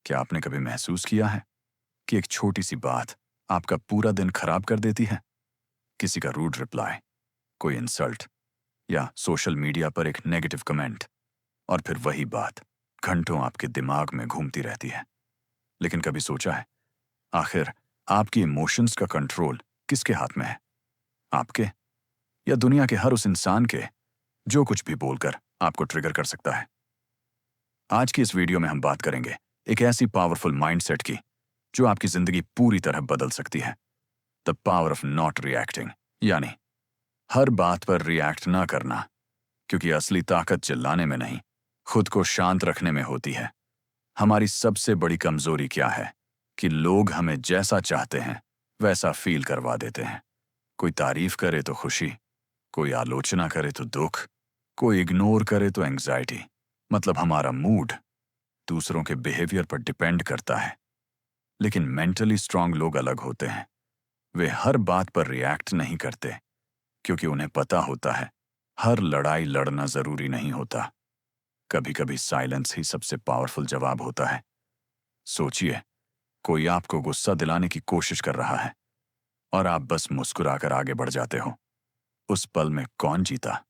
क्या आपने कभी महसूस किया है कि एक छोटी सी बात आपका पूरा दिन खराब कर देती है? किसी का रूड रिप्लाई, कोई इंसल्ट या सोशल मीडिया पर एक नेगेटिव कमेंट, और फिर वही बात घंटों आपके दिमाग में घूमती रहती है। लेकिन कभी सोचा है, आखिर आपकी इमोशंस का कंट्रोल किसके हाथ में है? आपके, या दुनिया के हर उस इंसान के जो कुछ भी बोलकर आपको ट्रिगर कर सकता है? आज की इस वीडियो में हम बात करेंगे एक ऐसी पावरफुल माइंडसेट की जो आपकी जिंदगी पूरी तरह बदल सकती है। The power of not reacting, यानी हर बात पर रिएक्ट ना करना, क्योंकि असली ताकत चिल्लाने में नहीं, खुद को शांत रखने में होती है। हमारी सबसे बड़ी कमजोरी क्या है कि लोग हमें जैसा चाहते हैं वैसा फील करवा देते हैं। कोई तारीफ करे तो खुशी, कोई आलोचना करे तो दुख, कोई इग्नोर करे तो एंग्जाइटी। मतलब हमारा मूड दूसरों के बिहेवियर पर डिपेंड करता है। लेकिन मेंटली स्ट्रांग लोग अलग होते हैं। वे हर बात पर रिएक्ट नहीं करते, क्योंकि उन्हें पता होता है हर लड़ाई लड़ना जरूरी नहीं होता। कभी कभी साइलेंस ही सबसे पावरफुल जवाब होता है। सोचिए, कोई आपको गुस्सा दिलाने की कोशिश कर रहा है और आप बस मुस्कुराकर आगे बढ़ जाते हो। उस पल में कौन जीता?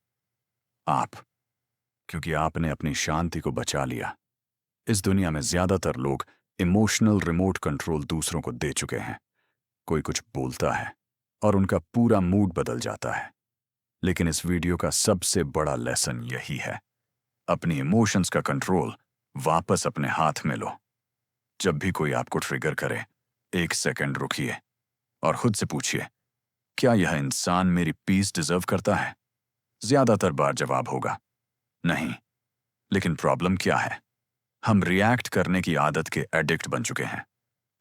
आप, क्योंकि आपने अपनी शांति को बचा लिया। इस दुनिया में ज्यादातर लोग इमोशनल रिमोट कंट्रोल दूसरों को दे चुके हैं। कोई कुछ बोलता है और उनका पूरा मूड बदल जाता है। लेकिन इस वीडियो का सबसे बड़ा लेसन यही है, अपनी इमोशंस का कंट्रोल वापस अपने हाथ में लो। जब भी कोई आपको ट्रिगर करे, एक सेकंड रुकिए और खुद से पूछिए, क्या यह इंसान मेरी पीस डिजर्व करता है? ज्यादातर बार जवाब होगा नहीं। लेकिन प्रॉब्लम क्या है? हम रिएक्ट करने की आदत के एडिक्ट बन चुके हैं।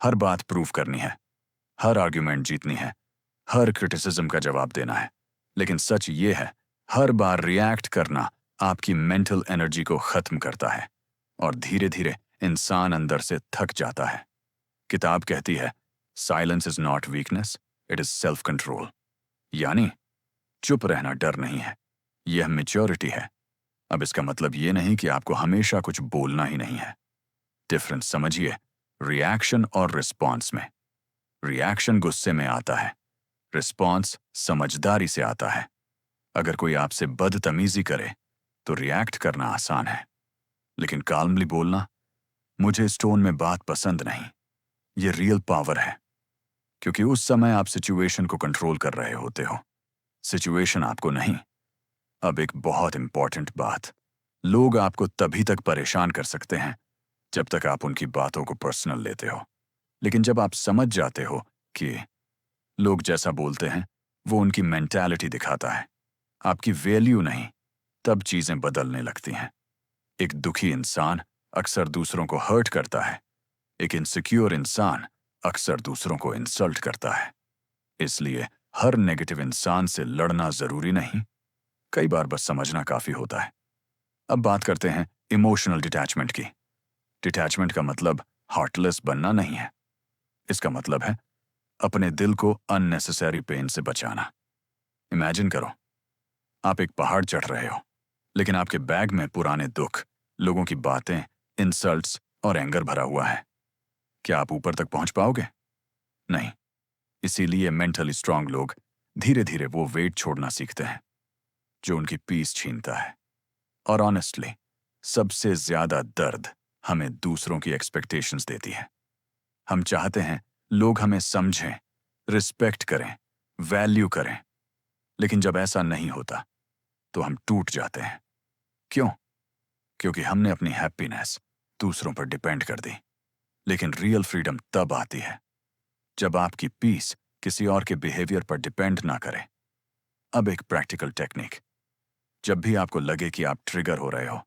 हर बात प्रूव करनी है, हर आर्ग्यूमेंट जीतनी है, हर क्रिटिसिज्म का जवाब देना है। लेकिन सच ये है, हर बार रिएक्ट करना आपकी मेंटल एनर्जी को खत्म करता है और धीरे धीरे इंसान अंदर से थक जाता है। किताब कहती है, silence is not weakness, it is self control. यानी चुप रहना डर नहीं है, यह मैच्योरिटी है। अब इसका मतलब ये नहीं कि आपको हमेशा कुछ बोलना ही नहीं है। डिफरेंस समझिए, रिएक्शन और रिस्पॉन्स में। रिएक्शन गुस्से में आता है, रिस्पॉन्स समझदारी से आता है। अगर कोई आपसे बदतमीजी करे तो रिएक्ट करना आसान है, लेकिन काल्मली बोलना, मुझे इस टोन में बात पसंद नहीं, ये रियल पावर है। क्योंकि उस समय आप सिचुएशन को कंट्रोल कर रहे होते हो, सिचुएशन आपको नहीं। अब एक बहुत इंपॉर्टेंट बात, लोग आपको तभी तक परेशान कर सकते हैं जब तक आप उनकी बातों को पर्सनल लेते हो। लेकिन जब आप समझ जाते हो कि लोग जैसा बोलते हैं वो उनकी मेंटालिटी दिखाता है, आपकी वैल्यू नहीं, तब चीजें बदलने लगती हैं। एक दुखी इंसान अक्सर दूसरों को हर्ट करता है, एक इनसिक्योर इंसान अक्सर दूसरों को इंसल्ट करता है। इसलिए हर नेगेटिव इंसान से लड़ना जरूरी नहीं, कई बार बस समझना काफी होता है। अब बात करते हैं इमोशनल डिटैचमेंट की। डिटैचमेंट का मतलब हार्टलेस बनना नहीं है। इसका मतलब है अपने दिल को अननेसेसरी पेन से बचाना। इमेजिन करो, आप एक पहाड़ चढ़ रहे हो, लेकिन आपके बैग में पुराने दुख, लोगों की बातें, इंसल्ट्स और एंगर भरा हुआ है। क्या आप ऊपर तक पहुंच पाओगे? नहीं। इसीलिए मेंटली स्ट्रांग लोग धीरे धीरे वो वेट छोड़ना सीखते हैं जो उनकी पीस छीनता है। और ऑनेस्टली, सबसे ज्यादा दर्द हमें दूसरों की एक्सपेक्टेशंस देती है। हम चाहते हैं लोग हमें समझें, रिस्पेक्ट करें, वैल्यू करें। लेकिन जब ऐसा नहीं होता तो हम टूट जाते हैं। क्यों? क्योंकि हमने अपनी हैप्पीनेस दूसरों पर डिपेंड कर दी। लेकिन रियल फ्रीडम तब आती है जब आपकी पीस किसी और के बिहेवियर पर डिपेंड ना करे। अब एक प्रैक्टिकल टेक्निक, जब भी आपको लगे कि आप ट्रिगर हो रहे हो,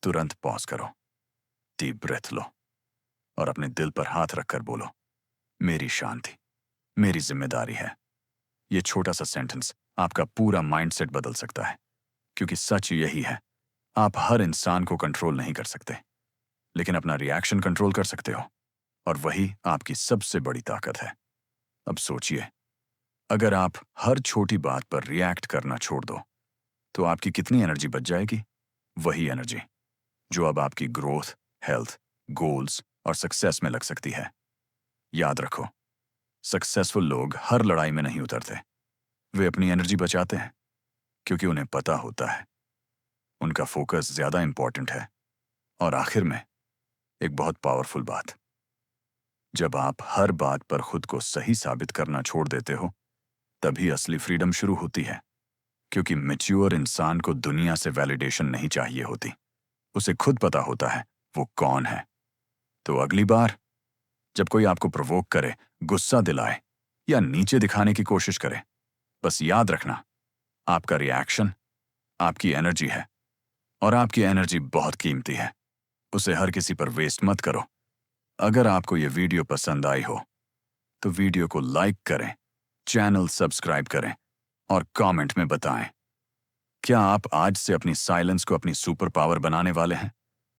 तुरंत पॉज करो, डीप ब्रेथ लो और अपने दिल पर हाथ रखकर बोलो, मेरी शांति मेरी जिम्मेदारी है। ये छोटा सा सेंटेंस आपका पूरा माइंडसेट बदल सकता है। क्योंकि सच यही है, आप हर इंसान को कंट्रोल नहीं कर सकते, लेकिन अपना रिएक्शन कंट्रोल कर सकते हो, और वही आपकी सबसे बड़ी ताकत है। अब सोचिए, अगर आप हर छोटी बात पर रिएक्ट करना छोड़ दो तो आपकी कितनी एनर्जी बच जाएगी? वही एनर्जी जो अब आपकी ग्रोथ, हेल्थ, गोल्स और सक्सेस में लग सकती है। याद रखो, सक्सेसफुल लोग हर लड़ाई में नहीं उतरते। वे अपनी एनर्जी बचाते हैं क्योंकि उन्हें पता होता है उनका फोकस ज्यादा इंपॉर्टेंट है। और आखिर में एक बहुत पावरफुल बात, जब आप हर बात पर खुद को सही साबित करना छोड़ देते हो, तभी असली फ्रीडम शुरू होती है। क्योंकि मैच्योर इंसान को दुनिया से वैलिडेशन नहीं चाहिए होती, उसे खुद पता होता है वो कौन है। तो अगली बार जब कोई आपको प्रोवोक करे, गुस्सा दिलाए या नीचे दिखाने की कोशिश करे, बस याद रखना, आपका रिएक्शन आपकी एनर्जी है और आपकी एनर्जी बहुत कीमती है। उसे हर किसी पर वेस्ट मत करो। अगर आपको यह वीडियो पसंद आई हो तो वीडियो को लाइक करें, चैनल सब्सक्राइब करें और कमेंट में बताएं, क्या आप आज से अपनी साइलेंस को अपनी सुपर पावर बनाने वाले हैं?